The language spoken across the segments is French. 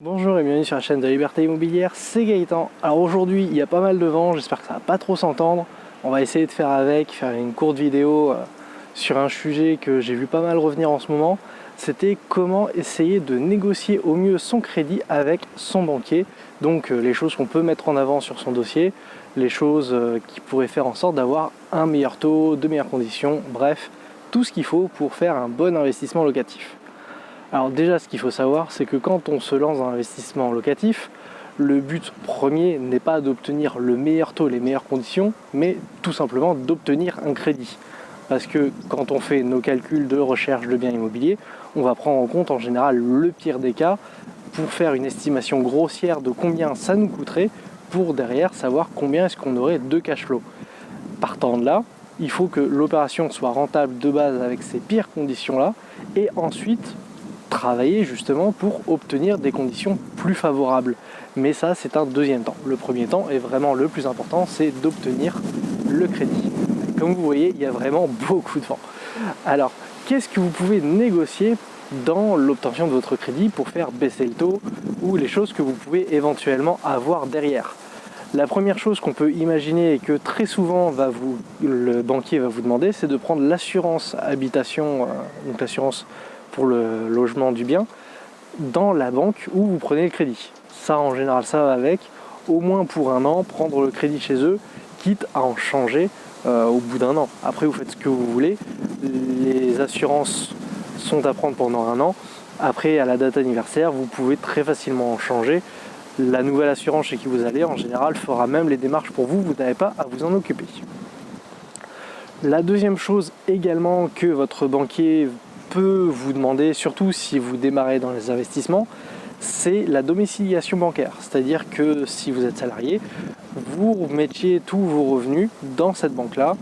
Bonjour et bienvenue sur la chaîne de Liberté Immobilière, c'est Gaëtan. Alors aujourd'hui il y a pas mal de vent, j'espère que ça va pas trop s'entendre. On va essayer de faire une courte vidéo sur un sujet que j'ai vu pas mal revenir en ce moment. C'était comment essayer de négocier au mieux son crédit avec son banquier. Donc les choses qu'on peut mettre en avant sur son dossier, les choses qui pourraient faire en sorte d'avoir un meilleur taux, de meilleures conditions, bref, tout ce qu'il faut pour faire un bon investissement locatif. Alors déjà, ce qu'il faut savoir, c'est que quand on se lance dans l'investissement locatif, le but premier n'est pas d'obtenir le meilleur taux, les meilleures conditions, mais tout simplement d'obtenir un crédit. Parce que quand on fait nos calculs de recherche de biens immobiliers, on va prendre en compte en général le pire des cas pour faire une estimation grossière de combien ça nous coûterait pour derrière savoir combien est-ce qu'on aurait de cash flow. Partant de là, il faut que l'opération soit rentable de base avec ces pires conditions-là et ensuite travailler justement pour obtenir des conditions plus favorables. Mais ça, c'est un deuxième temps. Le premier temps est vraiment le plus important, c'est d'obtenir le crédit. Comme vous voyez, il y a vraiment beaucoup de vent. Alors, qu'est-ce que vous pouvez négocier dans l'obtention de votre crédit pour faire baisser le taux ou les choses que vous pouvez éventuellement avoir derrière? La première chose qu'on peut imaginer et que très souvent le banquier va vous demander, c'est de prendre l'assurance habitation, donc l'assurance pour le logement du bien, dans la banque où vous prenez le crédit. Ça, en général, ça va avec, au moins pour un an, prendre le crédit chez eux, quitte à en changer au bout d'un an. Après, vous faites ce que vous voulez. Les assurances sont à prendre pendant un an. Après, à la date anniversaire, vous pouvez très facilement en changer. La nouvelle assurance chez qui vous allez, en général, fera même les démarches pour vous. Vous n'avez pas à vous en occuper. La deuxième chose également que votre banquier peut vous demander, surtout si vous démarrez dans les investissements, c'est la domiciliation bancaire. C'est-à-dire que si vous êtes salarié, vous mettiez tous vos revenus dans cette banque-là,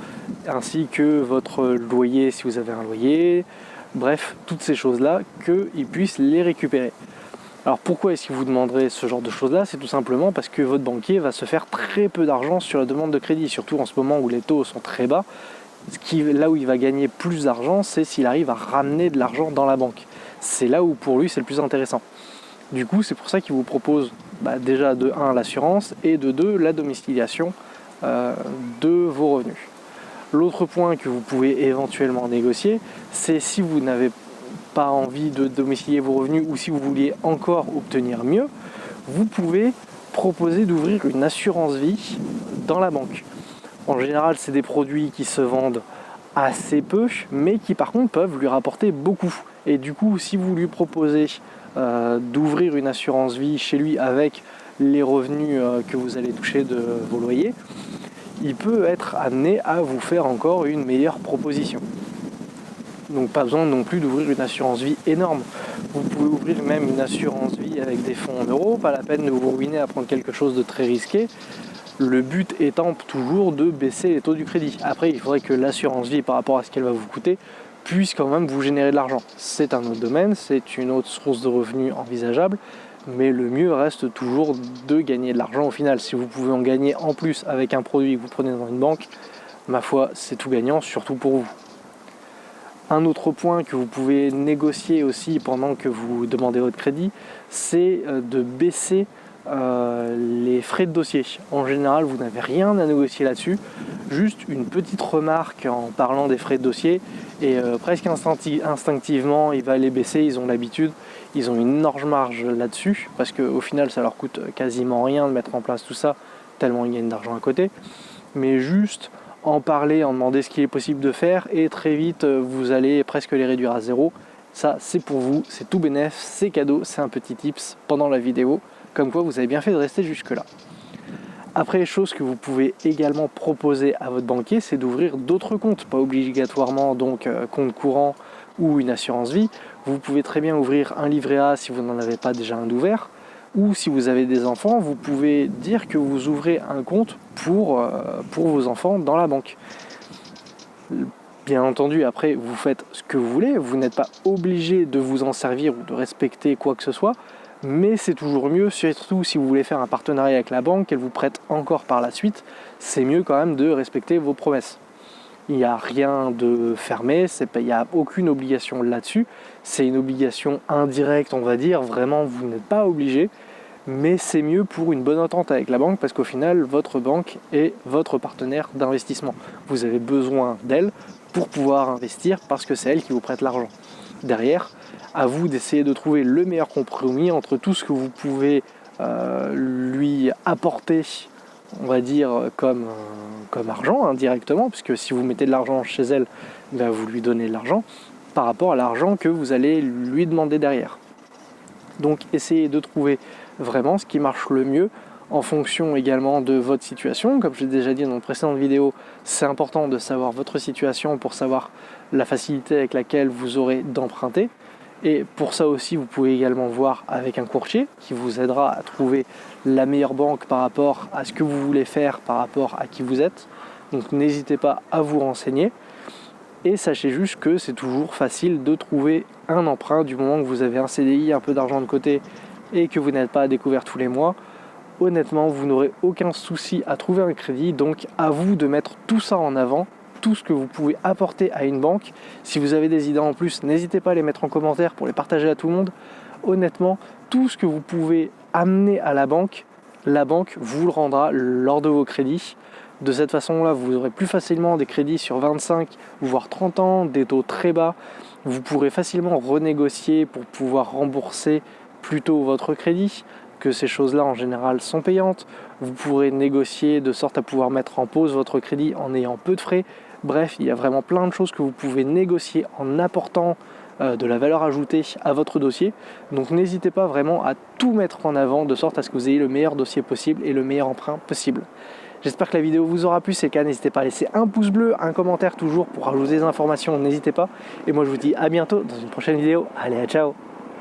ainsi que votre loyer si vous avez un loyer, bref, toutes ces choses-là, qu'ils puissent les récupérer. Alors pourquoi est-ce qu'il vous demanderait ce genre de choses-là? C'est tout simplement parce que votre banquier va se faire très peu d'argent sur la demande de crédit, surtout en ce moment où les taux sont très bas. Là où il va gagner plus d'argent, c'est s'il arrive à ramener de l'argent dans la banque. C'est là où pour lui c'est le plus intéressant. Du coup, c'est pour ça qu'il vous propose déjà de 1 l'assurance et de 2 la domiciliation de vos revenus. L'autre point que vous pouvez éventuellement négocier, c'est si vous n'avez pas envie de domicilier vos revenus ou si vous vouliez encore obtenir mieux, vous pouvez proposer d'ouvrir une assurance vie dans la banque. En général, c'est des produits qui se vendent assez peu, mais qui par contre peuvent lui rapporter beaucoup. Et du coup, si vous lui proposez d'ouvrir une assurance vie chez lui avec les revenus que vous allez toucher de vos loyers, il peut être amené à vous faire encore une meilleure proposition. Donc pas besoin non plus d'ouvrir une assurance vie énorme. Vous pouvez ouvrir même une assurance vie avec des fonds en euros, pas la peine de vous ruiner à prendre quelque chose de très risqué. Le but étant toujours de baisser les taux du crédit. Après, il faudrait que l'assurance vie, par rapport à ce qu'elle va vous coûter, puisse quand même vous générer de l'argent. C'est un autre domaine, c'est une autre source de revenus envisageable, mais le mieux reste toujours de gagner de l'argent au final. Si vous pouvez en gagner en plus avec un produit que vous prenez dans une banque, ma foi, c'est tout gagnant, surtout pour vous. Un autre point que vous pouvez négocier aussi pendant que vous demandez votre crédit, c'est de baisser les frais de dossier. En général, vous n'avez rien à négocier là-dessus, juste une petite remarque en parlant des frais de dossier et presque instinctivement, il va les baisser, ils ont l'habitude, ils ont une énorme marge là-dessus parce qu'au final, ça leur coûte quasiment rien de mettre en place tout ça, tellement ils gagnent d'argent à côté, mais juste en parler, en demander ce qu'il est possible de faire et très vite, vous allez presque les réduire à zéro. Ça, c'est pour vous, c'est tout bénef, c'est cadeau, c'est un petit tips pendant la vidéo. Comme quoi vous avez bien fait de rester jusque là. Après, les choses que vous pouvez également proposer à votre banquier, c'est d'ouvrir d'autres comptes, pas obligatoirement donc compte courant ou une assurance vie. Vous pouvez très bien ouvrir un livret A si vous n'en avez pas déjà un d'ouvert, ou si vous avez des enfants, vous pouvez dire que vous ouvrez un compte pour vos enfants dans la banque. Bien entendu, après, vous faites ce que vous voulez, vous n'êtes pas obligé de vous en servir ou de respecter quoi que ce soit, mais c'est toujours mieux, surtout si vous voulez faire un partenariat avec la banque, qu'elle vous prête encore par la suite, c'est mieux quand même de respecter vos promesses. Il n'y a rien de fermé, il n'y a aucune obligation là-dessus. C'est une obligation indirecte, on va dire. Vraiment, vous n'êtes pas obligé. Mais c'est mieux pour une bonne entente avec la banque parce qu'au final, votre banque est votre partenaire d'investissement. Vous avez besoin d'elle pour pouvoir investir parce que c'est elle qui vous prête l'argent. Derrière, à vous d'essayer de trouver le meilleur compromis entre tout ce que vous pouvez lui apporter, on va dire, comme argent directement, puisque si vous mettez de l'argent chez elle, ben vous lui donnez de l'argent, par rapport à l'argent que vous allez lui demander derrière. Donc essayez de trouver vraiment ce qui marche le mieux en fonction également de votre situation. Comme je l'ai déjà dit dans une précédente vidéo, c'est important de savoir votre situation pour savoir la facilité avec laquelle vous aurez d'emprunter. Et pour ça aussi, vous pouvez également voir avec un courtier qui vous aidera à trouver la meilleure banque par rapport à ce que vous voulez faire, par rapport à qui vous êtes. Donc n'hésitez pas à vous renseigner. Et sachez juste que c'est toujours facile de trouver un emprunt du moment que vous avez un CDI, un peu d'argent de côté et que vous n'êtes pas à découvert tous les mois. Honnêtement, vous n'aurez aucun souci à trouver un crédit. Donc à vous de mettre tout ça en avant, tout ce que vous pouvez apporter à une banque. Si vous avez des idées en plus, n'hésitez pas à les mettre en commentaire pour les partager à tout le monde. Honnêtement, tout ce que vous pouvez amener à la banque vous le rendra lors de vos crédits. De cette façon-là, vous aurez plus facilement des crédits sur 25 voire 30 ans, des taux très bas. Vous pourrez facilement renégocier pour pouvoir rembourser plus tôt votre crédit, que ces choses-là en général sont payantes. Vous pourrez négocier de sorte à pouvoir mettre en pause votre crédit en ayant peu de frais. Bref, il y a vraiment plein de choses que vous pouvez négocier en apportant de la valeur ajoutée à votre dossier. Donc n'hésitez pas vraiment à tout mettre en avant de sorte à ce que vous ayez le meilleur dossier possible et le meilleur emprunt possible. J'espère que la vidéo vous aura plu, c'est le cas, n'hésitez pas à laisser un pouce bleu, un commentaire toujours pour rajouter des informations, n'hésitez pas. Et moi je vous dis à bientôt dans une prochaine vidéo. Allez, ciao!